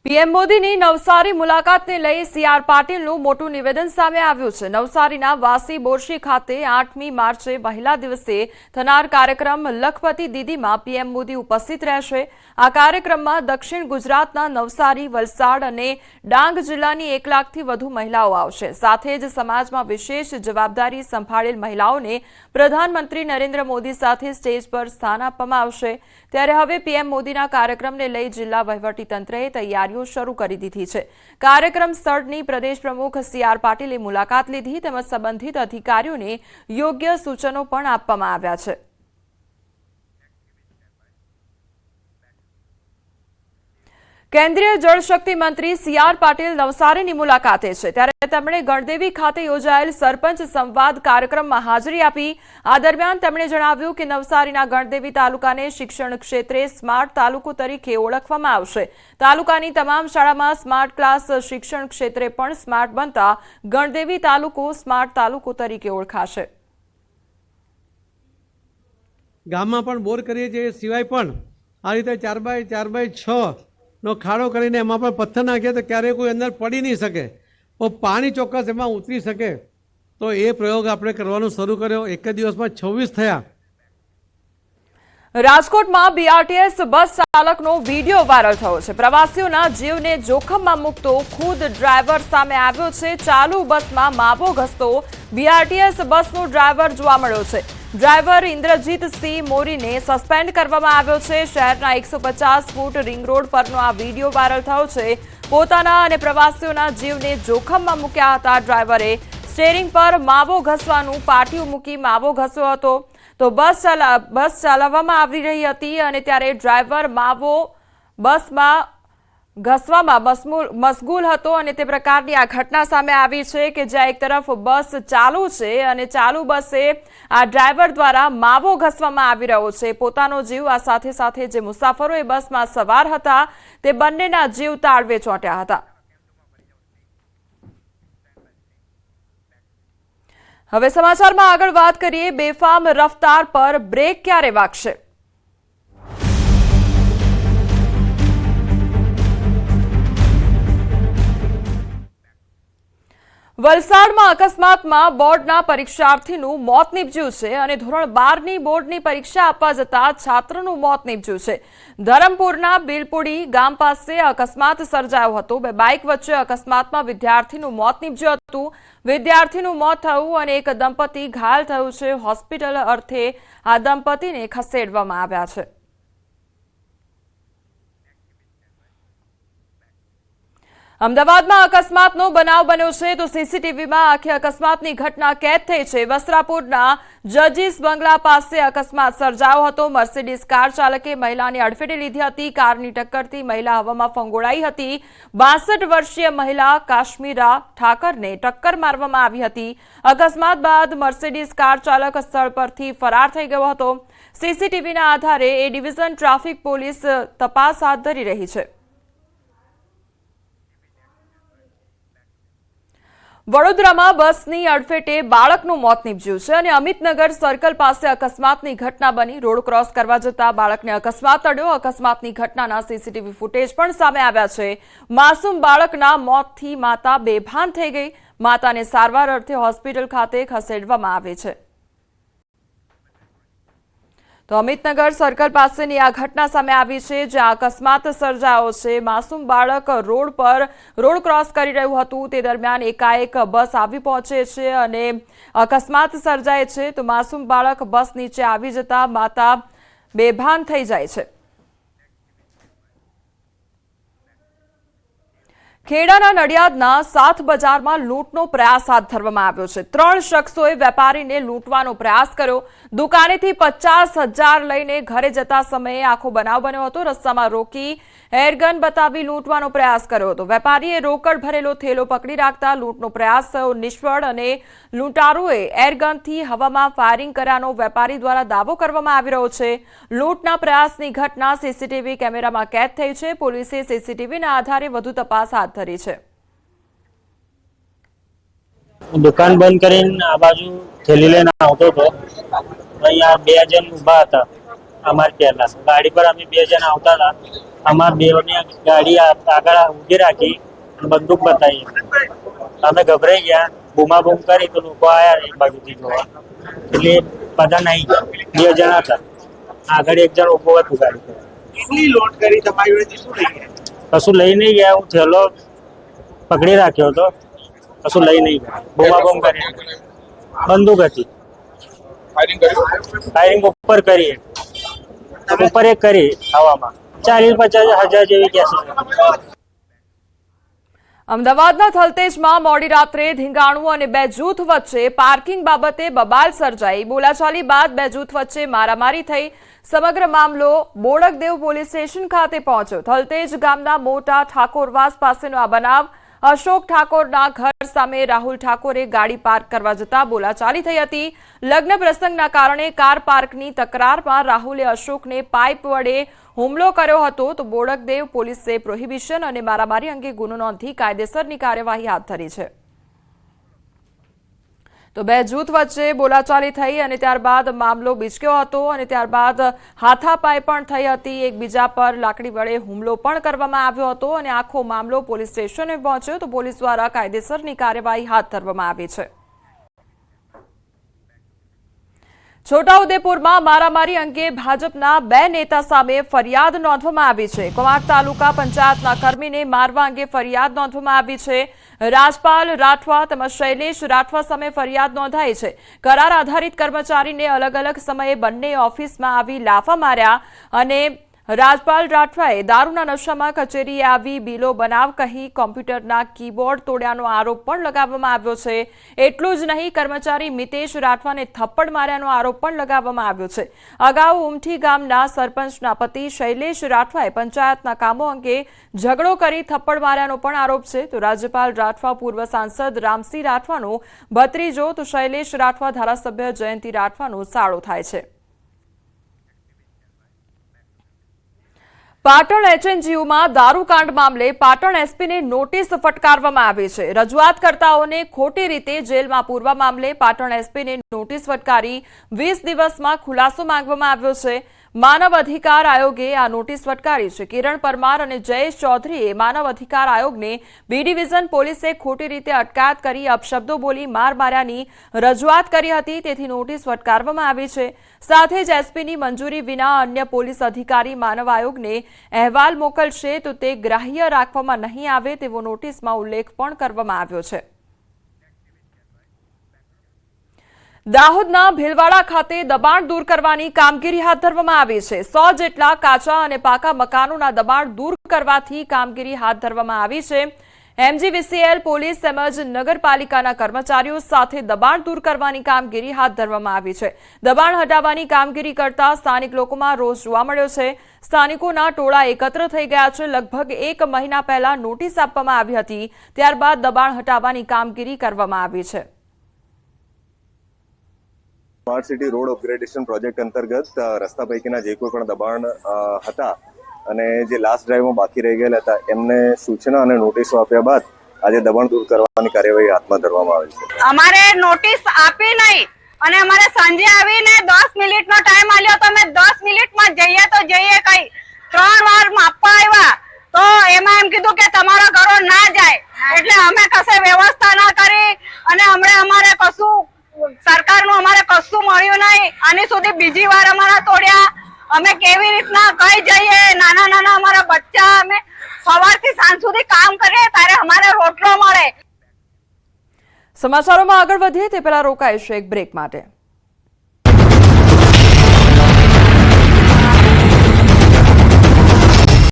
PM મોદીની નવસારી મુલાકાતને લઈ સીઆર પાટીલનું મોટું નિવેદન સામે આવ્યું છે। નવસારીના વાસી બોરશી ખાતે 8મી માર્ચે મહિલા દિવસે થનાર કાર્યક્રમ લખપતિ દીદીમાં પીએમ મોદી ઉપસ્થિત રહેશે। આ કાર્યક્રમમાં દક્ષિણ ગુજરાતના નવસારી, વલસાડ અને ડાંગ જિલ્લાની 1 લાખથી વધુ મહિલાઓ આવશે। સાથે જ સમાજમાં વિશેષ જવાબદારી સંભાળેલ મહિલાઓને પ્રધાનમંત્રી નરેન્દ્ર મોદી સાથે સ્ટેજ પર સ્થાન આપવામાં આવશે। ત્યારે હવે પીએમ મોદીના કાર્યક્રમને લઈ જિલ્લા વહીવટીતંત્રએ તૈયારીઓ શરૂ કરી દીધી છે। કાર્યક્રમ સ્થળની પ્રદેશ પ્રમુખ સીઆર પાટીલે મુલાકાત લીધી તેમજ સંબંધિત અધિકારીઓને યોગ્ય સૂચનો પણ આપવામાં આવ્યા છે। કેન્દ્રીય જળશક્તિ મંત્રી સીઆર પાટીલ નવસારીની મુલાકાતે છે ત્યારે તેમણે ગણદેવી ખાતે યોજાયેલ સરપંચ સંવાદ કાર્યક્રમમાં હાજરી આપી। આ દરમિયાન તેમણે જણાવ્યું કે નવસારીના ગણદેવી તાલુકાને શિક્ષણ ક્ષેત્રે સ્માર્ટ તાલુકો તરીકે ઓળખવામાં આવશે। તાલુકાની તમામ શાળામાં સ્માર્ટ ક્લાસ, શિક્ષણ ક્ષેત્રે પણ સ્માર્ટ બનતા ગણદેવી તાલુકો સ્માર્ટ તાલુકો તરીકે ઓળખાશે। ગામમાં પણ બોર કરીએ છીએ, સિવાય પણ આ રીતે 4x6 નો ખાડો કરીને એમાં પણ પથ્થર નાખીએ તો ક્યારેય કોઈ અંદર પડી નહીં શકે, પણ પાણી ચોક્કસ એમાં ઉતરી શકે। તો એ પ્રયોગ આપણે કરવાનું શરૂ કર્યો। એક જ દિવસમાં 26 થયા। રાજકોટમાં બીઆરટીએસ બસ ચાલકનો વિડીયો વાયરલ થયો છે। પ્રવાસીઓના જીવને જોખમમાં મૂકતો ખુદ ડ્રાઈવર સામે આવ્યો છે। ચાલુ બસમાં માવો ઘસતો બીઆરટીએસ બસનો ડ્રાઈવર જોવા મળ્યો છે। ડ્રાઈવર ઇન્દ્રજીતસિંહ મોરીને સસ્પેન્ડ કરવામાં આવ્યો છે। શહેરના 150 ફૂટ રિંગ રોડ પરનો આ વિડીયો વાયરલ થયો છે। પોતાના અને પ્રવાસીઓના જીવને જોખમમાં મૂક્યા હતા। ડ્રાઈવરે સ્ટીયરિંગ પર માવો ઘસવાનું પાટિયું મૂકી માવો ઘસ્યો હતો। તો બસ ચલાવવામાં આવી રહી હતી અને ત્યારે ડ્રાઈવર માવો બસમાં ઘસવામાં મશગુલ હતો અને તે પ્રકારની આ ઘટના સામે આવી છે કે જ્યાં એક તરફ બસ ચાલુ છે અને ચાલુ બસે આ ડ્રાઈવર દ્વારા માવો ઘસવામાં આવી રહ્યો છે। પોતાનો જીવ આ સાથે સાથે જે મુસાફરો એ બસમાં સવાર હતા તે બંનેના જીવ તાળવે ચોંટ્યા હતા। હવે સમાચારમાં આગળ વાત કરીએ। બેફામ રફતાર પર બ્રેક ક્યારે વાગશે? વલસાડમાં અકસ્માતમાં બોર્ડના પરીક્ષાર્થીનું મોત નીપજ્યું છે અને ધોરણ 12ની બોર્ડની પરીક્ષા આપવા જતા છાત્રનું મોત નીપજ્યું છે। ધરમપુરના બિલપુડી ગામ પાસે અકસ્માત સર્જાયો હતો। બે બાઇક વચ્ચે અકસ્માતમાં વિદ્યાર્થીનું મોત નીપજ્યું હતું। વિદ્યાર્થીનું મોત થયું અને એક દંપતી ઘાયલ થયું છે। હોસ્પિટલ અર્થે આ દંપતીને ખસેડવામાં આવ્યા છે। અમદાવાદમાં અકસ્માતનો બનાવ બન્યો છે તો સીસીટીવીમાં આખી અકસ્માતની ઘટના કેદ થઈ છે। વસ્ત્રાપુરના જજીસ બંગલા પાસે અકસ્માત સર્જાયો હતો। મર્સિડીઝ કાર ચાલકે મહિલાને અડફેટે લીધી હતી। કારની ટક્કરથી મહિલા હવામાં ફંગોળાઈ હતી। 62 વર્ષીય મહિલા કાશ્મીરા ઠાકરને ટક્કર મારવામાં આવી હતી। અકસ્માત બાદ મર્સિડીઝ કાર ચાલક સ્થળ પરથી ફરાર થઈ ગયો હતો। સીસીટીવીના આધારે એ ડિવિઝન ટ્રાફિક પોલીસ તપાસ હાથ ધરી રહી છે। વડોદરામાં બસની અડફેટે બાળકનું મોત નીપજ્યું છે અને અમિતનગર સર્કલ પાસે અકસ્માતની ઘટના બની। રોડ ક્રોસ કરવા જતા બાળકને અકસ્માત અડ્યો। અકસ્માતની ઘટનાના સીસીટીવી ફૂટેજ પણ સામે આવ્યા છે। માસૂમ બાળકના મોતથી માતા બેભાન થઈ ગઈ। માતાને સારવાર અર્થે હોસ્પિટલ ખાતે ખસેડવામાં આવી છે। તો અમિતનગર સર્કલ પાસેની આ ઘટના સામે આવી છે જ્યાં અકસ્માત સર્જાયો છે। માસૂમ બાળક રોડ પર રોડ ક્રોસ કરી રહ્યું હતું તે દરમિયાન એકાએક બસ આવી પહોંચે છે અને અકસ્માત સર્જાય છે। તો માસૂમ બાળક બસ નીચે આવી જતા માતા બેભાન થઈ જાય છે। ખેડાના નડિયાદના સાથ બજારમાં લૂંટનો પ્રયાસ હાથ ધરવામાં આવ્યો છે। 3 શખ્સોએ વેપારીને લૂંટવાનો પ્રયાસ કર્યો। દુકાનેથી 50,000 લઈને ઘરે જતા સમયે આખો બનાવ બન્યો હતો। રસ્તામાં રોકી એરગન બતાવી લૂંટવાનો પ્રયાસ કર્યો હતો। વેપારીએ રોકડ ભરેલો થેલો પકડી રાખતા લૂંટનો પ્રયાસ થયો નિષ્ફળ અને લૂંટારોએ એરગનથી હવામાં ફાયરિંગ કર્યાનો વેપારી દ્વારા દાવો કરવામાં આવી રહ્યો છે। લૂંટના પ્રયાસની ઘટના સીસીટીવી કેમેરામાં કેદ થઈ છે। પોલીસે સીસીટીવીના આધારે વધુ તપાસ હાથ ધરી છે। દુકાન બંધ કરીને આ બાજુ થેલી લઈને આવતો હતો। અહીંયા 2 જણ ઊભા હતા। અમારી પહેલા ગાડી પર અમે 2 જણા આવતા હતા. અમારા બેઓની ગાડી આગળ ઊભી રાખી અને બંદૂક બતાવી. અમે ગભરાઈ ગયા, બૂમાબૂમ કરી તો લોકો આવ્યા એક બાજુથી જોવા. એટલે બધા નહીં ગયા, 2 જણા હતા. આગળ એક જણ ઉભો હતું ગાડી પર. કેટલી લોડ કરી તમારી જોડે શું લઈ ગયા? કશું લઈ નહીં ગયા. હું થેલો પકડી રાખ્યો હતો, કશું લઈ નહીં ગયા. બૂમાબૂમ કરી, બંદૂક હતી. ફાયરિંગ ઉપર કરી, ઉપર એક કરી હવામાં. 40-50 હજાર જેવી કેસી. અમદાવાદના થલતેજમાં મોડી રાત્રે ધીંગાણું અને 2 જૂથ વચ્ચે પાર્કિંગ બાબતે બબાલ સર્જાઈ. બોલાચાલી બાદ 2 જૂથ વચ્ચે મારામારી થઈ. સમગ્ર મામલો બોડકદેવ પોલીસ સ્ટેશન ખાતે પહોંચ્યો. થલતેજ ગામના મોટા ઠાકોરવાસ પાસેનો આ બનાવ. અશોક ઠાકોરના ઘર સામે રાહુલ ઠાકોરે ગાડી પાર્ક કરવા જતા બોલાચાલી થઈ હતી. લગ્ન પ્રસંગના કારણે કાર પાર્કની તકરારમાં રાહુલે અશોકને પાઇપ વડે હુમલો કર્યો હતો. તો બોડકદેવ પોલીસે પ્રોહિબિશન અને મારામારી અંગે ગુનો નોંધી કાયદેસરની કાર્યવાહી હાથ ધરી છે. તો 2 જૂથ વચ્ચે બોલાચાલી થઈ અને ત્યારબાદ મામલો બીચક્યો હતો અને ત્યારબાદ હાથાપાઈ પણ થઈ હતી. એકબીજા પર લાકડી વડે હુમલો પણ કરવામાં આવ્યો હતો અને આખો મામલો પોલીસ સ્ટેશને પહોંચ્યો. તો પોલીસ દ્વારા કાયદેસરની કાર્યવાહી હાથ ધરવામાં આવી છે. છોટાઉદેપુરમાં મારામારી અંગે ભાજપના 2 નેતા સામે ફરિયાદ નોંધવામાં આવી છે. કવાંટ તાલુકા પંચાયતના કર્મીને મારવા અંગે ફરિયાદ નોંધવામાં આવી છે. રાજપાલ રાઠવા તેમજ શૈલેષ રાઠવા સામે ફરિયાદ નોંધાઈ છે. કરાર આધારિત કર્મચારીને અલગ અલગ સમયે બંને ઓફિસમાં આવી લાફા માર્યા અને રાજપાલ રાઠવાએ દારૂના નશામાં કચેરીએ આવી બિલો બનાવ કહી કોમ્પ્યુટરના કીબોર્ડ તોડ્યાનો આરોપ પણ લગાવવામાં આવ્યો છે. એટલું જ નહીં, કર્મચારી મિતેશ રાઠવાને થપ્પડ માર્યાનો આરોપ પણ લગાવવામાં આવ્યો છે. અગાઉ ઉમઠી ગામના સરપંચના પતિ શૈલેષ રાઠવાએ પંચાયતના કામો અંગે ઝઘડો કરી થપ્પડ માર્યાનો પણ આરોપ છે. તો રાજ્યપાલ રાઠવા પૂર્વ સાંસદ રામસિંહ રાઠવાનો ભત્રીજો તો શૈલેષ રાઠવા ધારાસભ્ય જયંતિ રાઠવાનો સાળો થાય છે. પાટણ એચએનજીયુમાં દારૂકાંડ મામલે પાટણ એસપીને નોટિસ ફટકારવામાં આવી છે. રજૂઆતકર્તાઓને ખોટી રીતે જેલમાં પૂરવા મામલે પાટણ એસપીને નોટિસ ફટકારી 20 દિવસમાં ખુલાસો માંગવામાં આવ્યો છે. માનવ અધિકાર આયોગે આ નોટિસ ફટકારી છે. કિરણ પરમાર અને જયેશ ચૌધરીએ માનવ અધિકાર આયોગને બી ડિવિઝન પોલીસે ખોટી રીતે અટકાયત કરી અપશબ્દો બોલી માર માર્યાની રજૂઆત કરી હતી. તેથી નોટિસ ફટકારવામાં આવી છે. સાથે જ એસપીની મંજૂરી વિના અન્ય પોલીસ અધિકારી માનવ આયોગને અહેવાલ મોકલશે તો તે ગ્રાહ્ય રાખવામાં નહીં આવે તેવો નોટિસમાં ઉલ્લેખ પણ કરવામાં આવ્યો છે. દાહોદના ભીલવાડા ખાતે દબાણ દૂર કરવાની કામગીરી હાથ ધરવામાં આવી છે. 100 જેટલા કાચા અને પાકા મકાનોના દબાણ દૂર કરવાથી કામગીરી હાથ ધરવામાં આવી છે. એમજીવીસીએલ પોલીસ તેમજ નગરપાલિકાના કર્મચારીઓ સાથે દબાણ દૂર કરવાની કામગીરી હાથ ધરવામાં આવી છે. દબાણ હટાવવાની કામગીરી કરતા સ્થાનિક લોકોમાં રોષ જોવા મળ્યો છે. સ્થાનિકોના ટોળા એકત્ર થઈ ગયા છે. લગભગ 1 મહિના પહેલા નોટિસ આપવામાં આવી હતી. ત્યારબાદ દબાણ હટાવવાની કામગીરી કરવામાં આવી છે. Smart city road upgradation project અંતર્ગત રસ્તા પૈકીના જે કોઈ પણ દબાણ હતા અને જે લાસ્ટ ડ્રાઈવમાં બાકી રહી ગયેલા હતા એમને સૂચના અને નોટિસો આપ્યા બાદ આજે દબાણ દૂર કરવાની કાર્યવાહી હાથમાં ધરવામાં આવી છે. અમારે નોટિસ આપી નહીં અને અમારે સાંજે આવીને 10 મિનિટનો ટાઈમ આલ્યો તો અમે 10 મિનિટમાં જઈએ તો જઈએ કઈ 3 વાર માપવા આવ્યા તો એમાં એમ કીધું કે તમારો ઘરો ના જાય. એટલે અમે કશે વ્યવસ્થા ના કરી અને અમારે કશું સરકારનું અમારે કશું મળ્યું નહીં. આની સુધી બીજી વાર અમારા તોડ્યા. અમે કેવી રીતના કઈ જઈએ? નાના નાના અમારા બચ્ચા, અમે સવારથી સાંજ સુધી કામ કરીએ ત્યારે અમારે રોટલો મળે. સમાચારોમાં આગળ વધીએ તે પહેલા રોકાઈશું એક બ્રેક માટે.